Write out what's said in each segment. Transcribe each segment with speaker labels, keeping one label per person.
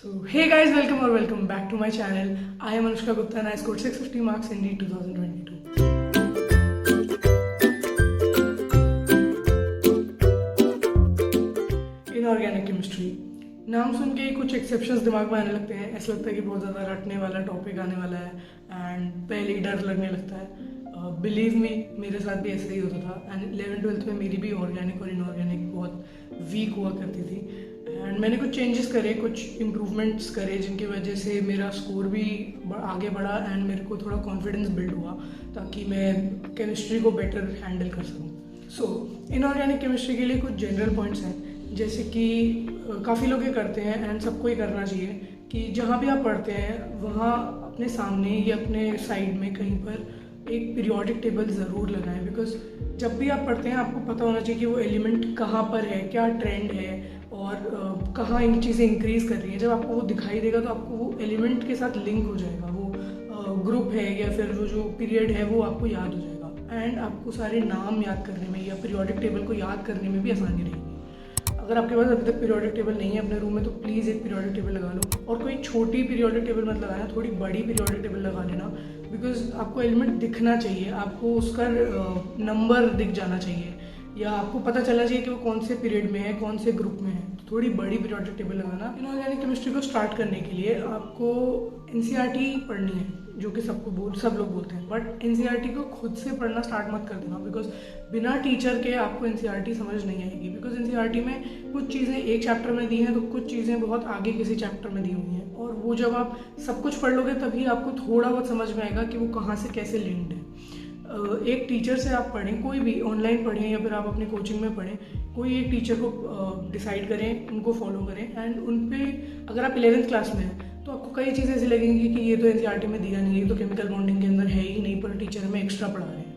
Speaker 1: So, hey guys, welcome or welcome back to my channel. I am Anushka Gupta and I scored 650 marks in NEET 2022. Inorganic chemistry नाम सुन के ही कुछ exceptions दिमाग में आने लगते हैं। ऐसा लगता है कि बहुत ज़्यादा रटने वाला टॉपिक आने वाला है एंड पहले ही डर लगने लगता है। बिलीव मी, मेरे साथ भी ऐसा ही होता था एंड 11th-12th में मेरी भी ऑर्गेनिक और इनऑर्गेनिक बहुत वीक हुआ करती थी एंड मैंने कुछ चेंजेस करे, कुछ इम्प्रूवमेंट्स करे जिनकी वजह से मेरा स्कोर भी आगे बढ़ा एंड मेरे को थोड़ा कॉन्फिडेंस बिल्ड हुआ ताकि मैं केमिस्ट्री को बेटर हैंडल कर सकूँ। सो इनऑर्गेनिक केमिस्ट्री के लिए कुछ जनरल पॉइंट्स हैं, जैसे कि काफ़ी लोग ये करते हैं एंड सबको ये करना चाहिए कि जहाँ भी आप पढ़ते हैं वहाँ अपने सामने या अपने साइड में कहीं पर एक पीरियोडिक टेबल ज़रूर लगाएं। बिकॉज जब भी आप पढ़ते हैं आपको पता होना चाहिए कि वो एलिमेंट कहाँ पर है, क्या ट्रेंड है और कहाँ इन चीज़ें इंक्रीज़ कर रही हैं। जब आपको वो दिखाई देगा तो आपको वो एलिमेंट के साथ लिंक हो जाएगा, वो ग्रुप है या फिर वो जो पीरियड है वो आपको याद हो जाएगा एंड आपको सारे नाम याद करने में या पीरियोडिक टेबल को याद करने में भी आसानी रहेगी। अगर आपके पास अभी तक पीरियोडिक टेबल नहीं है अपने रूम में तो प्लीज़ एक पीरियोडिक टेबल लगा लो, और कोई छोटी पीरियोडिक टेबल मत लगाना, थोड़ी बड़ी पीरियोडिक टेबल लगा लेना। बिकॉज आपको एलिमेंट दिखना चाहिए, आपको उसका नंबर दिख जाना चाहिए या आपको पता चलना चाहिए कि वो कौन से पीरियड में है, कौन से ग्रुप में है। तो थोड़ी बड़ी पीरियोडिक टेबल लगाना। इनऑर्गेनिक केमिस्ट्री को स्टार्ट करने के लिए आपको एनसीईआरटी पढ़नी है, जो कि सब लोग बोलते हैं, बट एनसीईआरटी को खुद से पढ़ना स्टार्ट मत कर देना। बिकॉज बिना टीचर के आपको एनसीईआरटी समझ नहीं आएगी। बिकॉज एनसीईआरटी में कुछ चीज़ें एक चैप्टर में दी हैं तो कुछ चीज़ें बहुत आगे किसी चैप्टर में दी हुई हैं, और वो जब आप सब कुछ पढ़ लोगे तभी आपको थोड़ा बहुत समझ में आएगा कि वो कहाँ से कैसे लिंक्ड है। एक टीचर से आप पढ़ें, कोई भी ऑनलाइन पढ़ें या फिर आप अपनी कोचिंग में पढ़ें, कोई एक टीचर को डिसाइड करें, उनको फॉलो करें एंड उन पे अगर आप 11th क्लास में हैं तो आपको कई चीज़ें ऐसी लगेंगी कि ये तो एनसीईआरटी में दिया नहीं है, ये तो केमिकल बॉन्डिंग के अंदर है ही नहीं, पर टीचर हमें एक्स्ट्रा पढ़ा रहे हैं।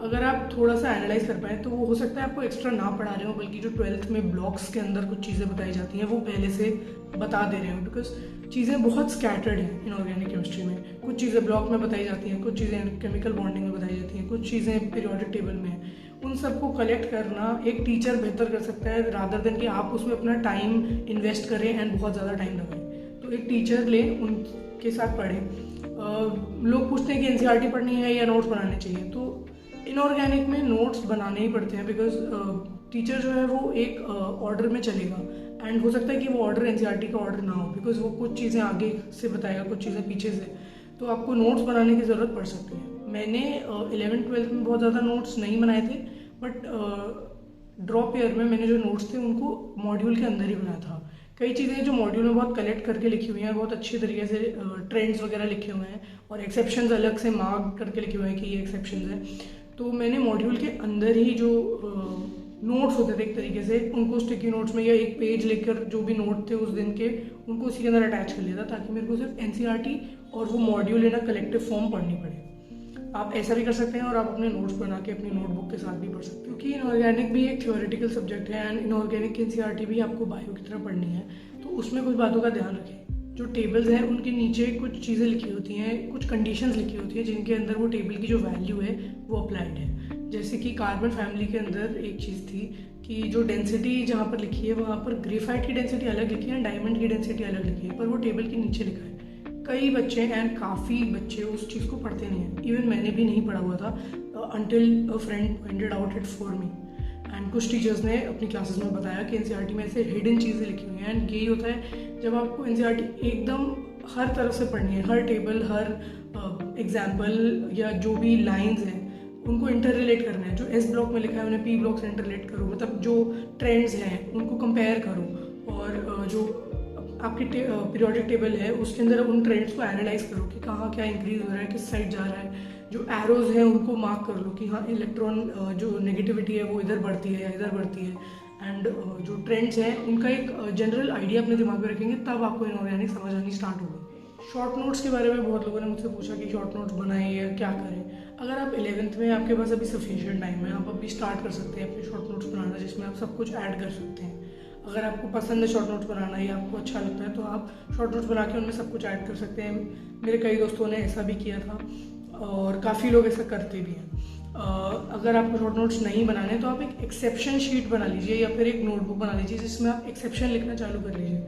Speaker 1: अगर आप थोड़ा सा एनालाइज कर पाएँ तो वो हो सकता है आपको एक्स्ट्रा ना पढ़ा रहे हो, बल्कि जो 12th में ब्लॉक्स के अंदर कुछ चीज़ें बताई जाती हैं वो पहले से बता दे रहे हो। बिकॉज चीज़ें बहुत स्कैटर्ड हैं इनऑर्गेनिक केमिस्ट्री में। कुछ चीज़ें ब्लॉक में बताई जाती हैं, कुछ चीज़ें केमिकल बॉन्डिंग में बताई जाती हैं, कुछ चीज़ें पीरियोडिक टेबल में हैं। उन सबको कलेक्ट करना एक टीचर बेहतर कर सकता है रादर देन कि आप उसमें अपना टाइम इन्वेस्ट करें एंड बहुत ज़्यादा टाइम लगाएं। तो एक टीचर लें, उनके साथ पढ़ें। लोग पूछते हैं कि एनसीईआरटी पढ़नी है या नोट्स बनाने चाहिए, तो इनऑर्गेनिक में नोट्स बनाने ही पड़ते हैं। बिकॉज टीचर जो है वो एक ऑर्डर में चलेगा एंड हो सकता है कि वो ऑर्डर एनसीईआरटी का ऑर्डर ना हो, बिकॉज वो कुछ चीज़ें आगे से बताएगा, कुछ चीज़ें पीछे से, तो आपको नोट्स बनाने की ज़रूरत पड़ सकती है। मैंने 11th-12th में बहुत ज़्यादा नोट्स नहीं बनाए थे, बट ड्रॉप ईयर में मैंने जो नोट्स थे उनको मॉड्यूल के अंदर ही बनाया था। कई चीज़ें जो मॉड्यूल में बहुत कलेक्ट करके लिखी हुई हैं, बहुत अच्छे तरीके से ट्रेंड्स वगैरह लिखे हुए हैं और एक्सेप्शंस अलग से मार्क करके लिखे हुए हैं कि ये एक्सेप्शंस हैं, तो मैंने मॉड्यूल के अंदर ही जो नोट्स होते थे एक तरीके से उनको स्टिकी नोट्स में या एक पेज लेकर जो भी नोट थे उस दिन के उनको उसी के अंदर अटैच कर लिया था, ताकि मेरे को सिर्फ एनसीईआरटी और वो module in a collective form पढ़नी पड़े। आप ऐसा भी कर सकते हैं और आप अपने नोट्स बना के अपनी नोटबुक के साथ भी पढ़ सकते हैं, क्योंकि इनऑर्गेनिक भी एक थ्योरेटिकल सब्जेक्ट है एंड इनऑर्गेनिक की एनसीईआरटी भी आपको बायो की तरह पढ़नी है। तो उसमें कुछ बातों का ध्यान रखें। जो टेबल्स हैं उनके नीचे कुछ चीज़ें लिखी होती हैं, कुछ कंडीशंस लिखी होती हैं जिनके अंदर वो टेबल की जो वैल्यू है वो अप्लाइड है। जैसे कि कार्बन फैमिली के अंदर एक चीज़ थी कि जो डेंसिटी जहाँ पर लिखी है वहाँ पर ग्रेफाइट की डेंसिटी अलग लिखी है, डायमंड की डेंसिटी अलग लिखी है, पर वो टेबल के नीचे लिखा है। कई बच्चे एंड काफ़ी बच्चे उस चीज़ को पढ़ते नहीं हैं। इवन मैंने भी नहीं पढ़ा हुआ था until a friend pointed out it for me and कुछ टीचर्स ने अपनी क्लासेस में बताया कि एनसीईआरटी में ऐसे हिडन चीज़ें लिखी हुई हैं। एंड यही होता है जब आपको एनसीईआरटी एकदम हर तरफ से पढ़नी है, हर टेबल, हर एग्जाम्पल या जो भी लाइन्स हैं उनको इंटर रिलेट करना है। जो एस ब्लॉक में लिखा है उन्हें पी ब्लॉक से इंटर रिलेट करो, मतलब जो ट्रेंड्स हैं उनको कंपेयर करो, और जो आपकी पीरियोडिक टेबल है उसके अंदर उन ट्रेंड्स को एनालाइज करो कि कहाँ क्या इंक्रीज हो रहा है, किस साइड जा रहा है। जो एरोज हैं उनको मार्क कर लो कि हाँ इलेक्ट्रॉन जो नेगेटिविटी है वो इधर बढ़ती है या इधर बढ़ती है। एंड जो ट्रेंड्स हैं उनका एक जनरल आइडिया अपने दिमाग में रखेंगे, तब आपको इनऑर्गेनिक समझ आनी स्टार्ट होगी। शॉर्ट नोट्स के बारे में बहुत लोगों ने मुझसे पूछा कि शॉर्ट नोट्स बनाएं या क्या करें। अगर आप 11th में आपके पास अभी सफिशिएंट टाइम है, आप अभी स्टार्ट कर सकते हैं अपने शॉर्ट नोट्स बनाना, जिसमें आप सब कुछ ऐड कर सकते हैं। अगर आपको पसंद है शॉर्ट नोट्स बनाना या आपको अच्छा लगता है तो आप शॉर्ट नोट्स बना के उनमें सब कुछ ऐड कर सकते हैं। मेरे कई दोस्तों ने ऐसा भी किया था और काफ़ी लोग ऐसा करते भी हैं। अगर आपको शॉर्ट नोट्स नहीं बनाने तो आप एक एक्सेप्शन शीट बना लीजिए या फिर एक नोटबुक बना लीजिए जिसमें आप एक्सेप्शन लिखना चालू कर लीजिए,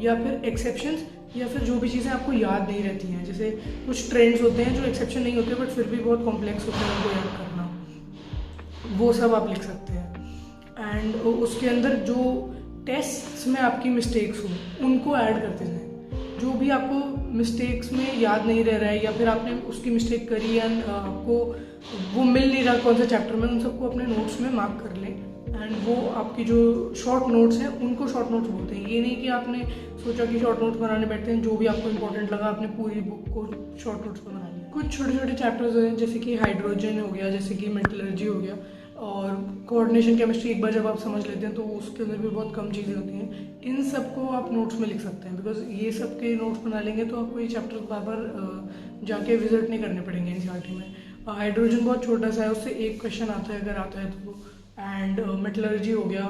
Speaker 1: या फिर एक्सेप्शंस या फिर जो भी चीज़ें आपको याद नहीं रहती हैं। जैसे कुछ ट्रेंड्स होते हैं जो एक्सेप्शन नहीं होते बट फिर भी बहुत कॉम्प्लेक्स होते हैं उनको याद करना, वो सब आप लिख सकते हैं। एंड उसके अंदर जो टेस्ट्स में आपकी मिस्टेक्स हो उनको ऐड करते जाएं। जो भी आपको मिस्टेक्स में याद नहीं रह रहा है या फिर आपने उसकी मिस्टेक करी या आपको वो मिल नहीं रहा कौन सा चैप्टर में, उन सबको अपने नोट्स में मार्क कर लें। एंड वो आपकी जो शॉर्ट नोट्स हैं उनको शॉर्ट नोट्स बोलते हैं। ये नहीं कि आपने सोचा कि शॉर्ट नोट्स बनाने बैठते हैं, जो भी आपको इंपॉर्टेंट लगा आपने पूरी बुक को शॉर्ट नोट्स में बना लिया। कुछ छोटे छोटे चैप्टर्स हैं जैसे कि हाइड्रोजन हो गया, जैसे कि मेटलर्जी हो गया, और कोऑर्डिनेशन केमिस्ट्री एक बार जब आप समझ लेते हैं तो उसके अंदर भी बहुत कम चीज़ें होती हैं। इन सबको आप नोट्स में लिख सकते हैं, बिकॉज ये सब के नोट्स बना लेंगे तो आपको ये चैप्टर बार बार जाके विजिट नहीं करने पड़ेंगे एनसीईआरटी में। हाइड्रोजन बहुत छोटा सा है, उससे एक क्वेश्चन आता है अगर आता है तो। एंड मेटलर्जी हो गया,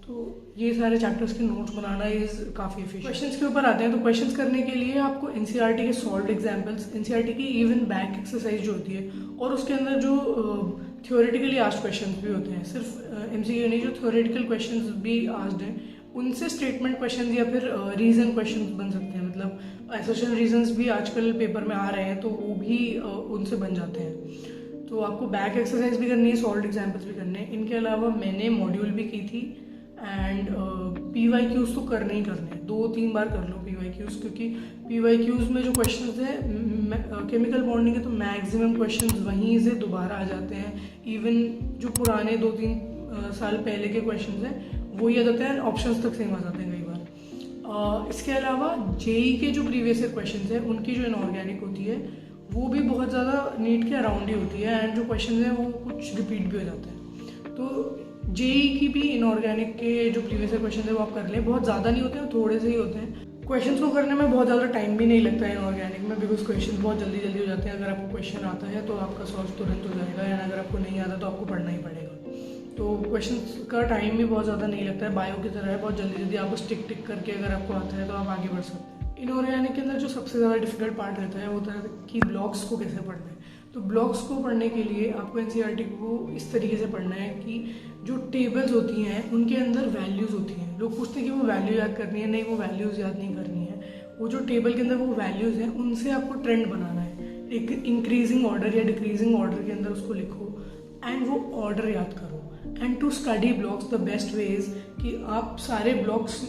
Speaker 1: तो ये सारे चैप्टर्स के नोट्स बनाना इज काफ़ी एफिशिएंट। क्वेश्चंस के ऊपर आते हैं तो क्वेश्चंस करने के लिए आपको एनसीईआरटी के सॉल्व्ड एग्जांपल्स, एनसीईआरटी की इवन बैक एक्सरसाइज जो होती है, और उसके अंदर जो थ्योरेटिकली आस्क्ड क्वेश्चंस भी होते हैं, सिर्फ एमसीक्यू नहीं, जो थ्योरेटिकल क्वेश्चंस भी आस्क्ड हैं उनसे स्टेटमेंट क्वेश्चन या फिर रीजन क्वेश्चन बन सकते हैं। मतलब एसोसिएशन रीजंस भी आजकल पेपर में आ रहे हैं तो वो भी उनसे बन जाते हैं। तो आपको बैक एक्सरसाइज भी करनी है, सॉल्व्ड एग्जांपल्स भी करने हैं। इनके अलावा मैंने मॉड्यूल भी की थी एंड PYQs तो करने ही करने हैं, 2-3 बार कर लो PYQs, क्योंकि PYQs में जो क्वेश्चंस हैं केमिकल बॉन्डिंग के तो मैक्सिमम क्वेश्चंस वहीं से दोबारा आ जाते हैं। इवन जो पुराने 2-3 साल पहले के क्वेश्चंस हैं वही आ जाते हैं, ऑप्शंस तक सेम आ जाते हैं कई बार। इसके अलावा जेई के जो प्रीवियस ईयर क्वेश्चंस हैं उनकी जो इनऑर्गेनिक होती है वो भी बहुत ज़्यादा नीट के अराउंड ही होती है, एंड जो क्वेश्चन हैं वो कुछ रिपीट भी हो जाते हैं। तो जेई की भी इनऑर्गेनिक के जो प्रीवियस ईयर क्वेश्चन है वो आप कर लें, बहुत ज़्यादा नहीं होते हैं, थोड़े से ही होते हैं। क्वेश्चंस को करने में बहुत ज़्यादा टाइम भी नहीं लगता है इनऑर्गेनिक में, बिकॉज क्वेश्चन बहुत जल्दी जल्दी हो जाते हैं। अगर आपको क्वेश्चन आता है तो आपका सॉल्व तुरंत हो जाएगा, एंड अगर आपको नहीं आता तो आपको पढ़ना ही पड़ेगा। तो क्वेश्चन का टाइम भी बहुत ज़्यादा नहीं लगता है, बायो की तरह है, बहुत जल्दी जल्दी आप बस टिक टिक करके अगर आपको आता है तो आप आगे बढ़ सकते हैं। इनऑर्गेनिक के अंदर जो सबसे ज़्यादा डिफिकल्ट पार्ट रहता है वो होता है कि ब्लॉक्स को कैसे पढ़ना है। तो ब्लॉक्स को पढ़ने के लिए आपको एनसीईआरटी को इस तरीके से पढ़ना है कि जो टेबल्स होती हैं उनके अंदर वैल्यूज़ होती हैं। लोग पूछते हैं कि वो वैल्यू याद करनी है, नहीं वो वैल्यूज़ याद नहीं करनी है। वो जो टेबल के अंदर वो वैल्यूज़ हैं उनसे आपको ट्रेंड बनाना है, एक इंक्रीजिंग ऑर्डर या डिक्रीजिंग ऑर्डर के अंदर उसको लिखो एंड वो ऑर्डर याद करो। And to study blocks the best ways कि आप सारे ब्लॉक्स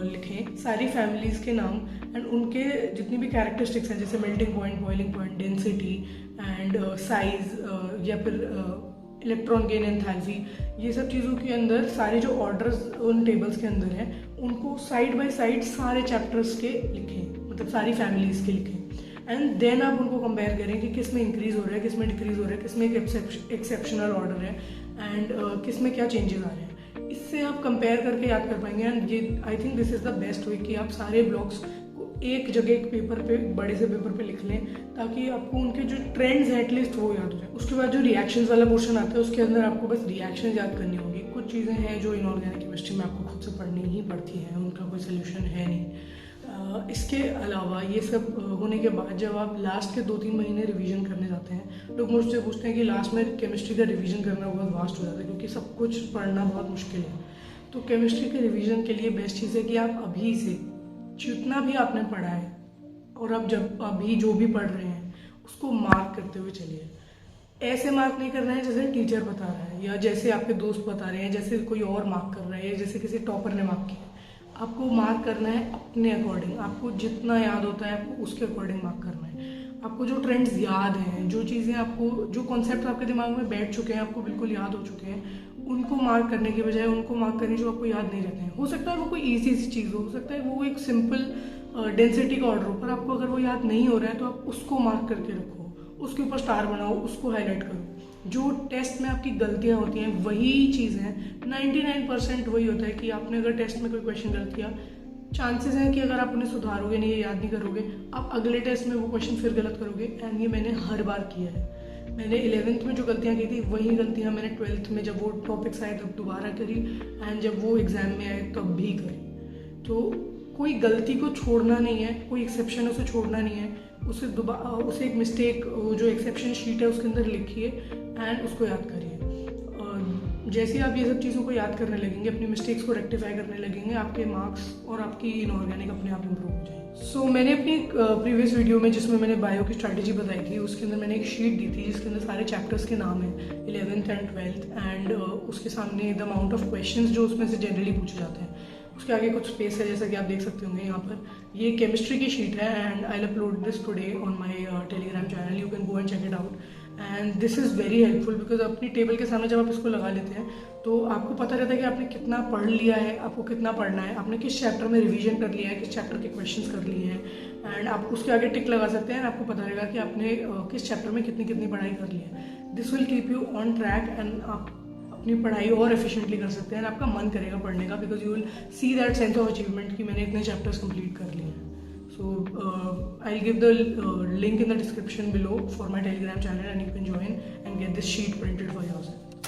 Speaker 1: लिखें, सारी फैमिलीज़ के नाम एंड उनके जितनी भी कैरेक्टरिस्टिक्स हैं, जैसे melting point, boiling point, density and size या फिर इलेक्ट्रॉन गेन, एंथैल्पी, ये सब चीज़ों के अंदर सारे जो ऑर्डर्स उन टेबल्स के अंदर हैं उनको साइड बाय साइड सारे चैप्टर्स के लिखें, मतलब सारी फैमिलीज़ के लिखें। एंड देन आप उनको कंपेयर करें कि किस में इंक्रीज़ हो रहा है, किस में डिक्रीज़ हो रहा है, किस में एक एक्सेप्शनल ऑर्डर है एंड किस में क्या चेंजेस आ रहे हैं। इससे आप कंपेयर करके याद कर पाएंगे। एंड ये I think this is the best way कि आप सारे ब्लॉक्स को एक जगह एक पेपर पे, बड़े से पेपर पे लिख लें, ताकि आपको उनके जो ट्रेंड्स हैं एटलीस्ट वो याद हो जाए। उसके बाद जो रिएक्शंस वाला पोर्शन आता है उसके अंदर आपको बस रिएक्शन याद करनी होगी। कुछ चीज़ें हैं जो इनऑर्गेनिक केमिस्ट्री में आपको खुद से पढ़नी ही पड़ती हैं, उनका कोई सोल्यूशन है नहीं। इसके अलावा ये सब होने के बाद जब आप लास्ट के 2-3 महीने रिवीजन करने जाते हैं, लोग मुझसे पूछते हैं कि लास्ट में केमिस्ट्री का रिवीजन करना बहुत वास्ट हो जाता है क्योंकि सब कुछ पढ़ना बहुत मुश्किल है। तो केमिस्ट्री के रिवीजन के लिए बेस्ट चीज़ है कि आप अभी से जितना भी आपने पढ़ा है और आप जब अभी जो भी पढ़ रहे हैं उसको मार्क करते हुए चलिए। ऐसे मार्क नहीं करना है जैसे टीचर बता रहा है या जैसे आपके दोस्त बता रहे हैं, जैसे कोई और मार्क कर रहा है या जैसे किसी टॉपर ने मार्क किया। आपको मार्क करना है अपने अकॉर्डिंग, आपको जितना याद होता है आपको उसके अकॉर्डिंग मार्क करना है। आपको जो ट्रेंड्स याद हैं, जो चीज़ें आपको, जो कॉन्सेप्ट आपके दिमाग में बैठ चुके हैं, आपको बिल्कुल याद हो चुके हैं, उनको मार्क करने के बजाय उनको मार्क करने जो आपको याद नहीं रहते हैं। हो सकता है वो कोई ईजी सी चीज़ हो सकता है वो एक सिंपल डेंसिटी का ऑर्डर हो, पर आपको अगर वो याद नहीं हो रहा है तो आप उसको मार्क करके रखो, उसके ऊपर स्टार बनाओ, उसको हाईलाइट करो। जो टेस्ट में आपकी गलतियाँ होती हैं वही चीज़ हैं, 99% वही होता है कि आपने अगर टेस्ट में कोई क्वेश्चन गलत किया, चांसेस हैं कि अगर आप उन्हें सुधारोगे नहीं, ये याद नहीं करोगे, आप अगले टेस्ट में वो क्वेश्चन फिर गलत करोगे। एंड ये मैंने हर बार किया है। मैंने 11th में जो गलतियाँ की थी वही गलतियाँ मैंने 12th में जब वो टॉपिक्स आए तब दोबारा करी, एंड जब वो एग्ज़ाम में आए तब भी करी। तो कोई गलती को छोड़ना नहीं है, कोई एक्सेप्शन है उसे छोड़ना नहीं है, उसे एक मिस्टेक जो एक्सेप्शन शीट है उसके अंदर लिखिए एंड उसको याद करिए। जैसे ही आप ये सब चीज़ों को याद करने लगेंगे, अपनी मिस्टेक्स को रेक्टिफाई करने लगेंगे, आपके मार्क्स और आपकी इनऑर्गेनिक अपने आप इंप्रूव हो जाएगी। सो मैंने अपनी प्रीवियस वीडियो में जिसमें मैंने बायो की स्ट्रैटेजी बताई थी, उसके अंदर मैंने एक शीट दी थी जिसके अंदर सारे चैप्टर्स के नाम हैं 11th एंड 12th, एंड उसके सामने द अमाउंट ऑफ क्वेश्चंस जो उसमें से जनरली पूछे जाते हैं, उसके आगे कुछ स्पेस है जैसा कि आप देख सकते होंगे यहाँ पर। ये केमिस्ट्री की शीट है and I will upload this today on my Telegram channel, you can go and check it out. And this is very helpful because अपनी टेबल के सामने जब आप इसको लगा लेते हैं तो आपको पता रहता है कि आपने कितना पढ़ लिया है, आपको कितना पढ़ना है, आपने किस चैप्टर में रिवीजन कर लिया है, किस चैप्टर के क्वेश्चंस कर लिए हैं, एंड आप उसके आगे टिक लगा सकते हैं। आपको पता रहेगा कि आपने किस चैप्टर में कितनी कितनी पढ़ाई कर ली है। This will keep you on track and आप अपनी पढ़ाई और एफिशिएंटली कर सकते हैं, आपका मन करेगा पढ़ने का because you will see that sense of achievement कि मैंने इतने चैप्टर्स कंप्लीट कर लिए हैं। So I'll give the link in the description below for my Telegram channel and you can join and get this sheet printed for yourself.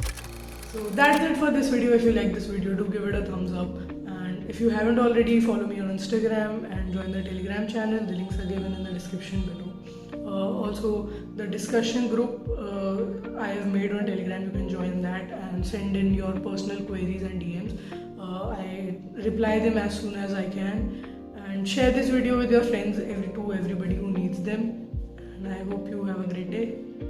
Speaker 1: So that's it for this video. If you like this video, do give it a thumbs up, and if you haven't already, follow me on Instagram and join the Telegram channel. The links are given in the description below. Also the discussion group I have made on Telegram, you can join that and send in your personal queries and DMs. I reply them as soon as I can. And share this video with your friends, everybody who needs them. And I hope you have a great day.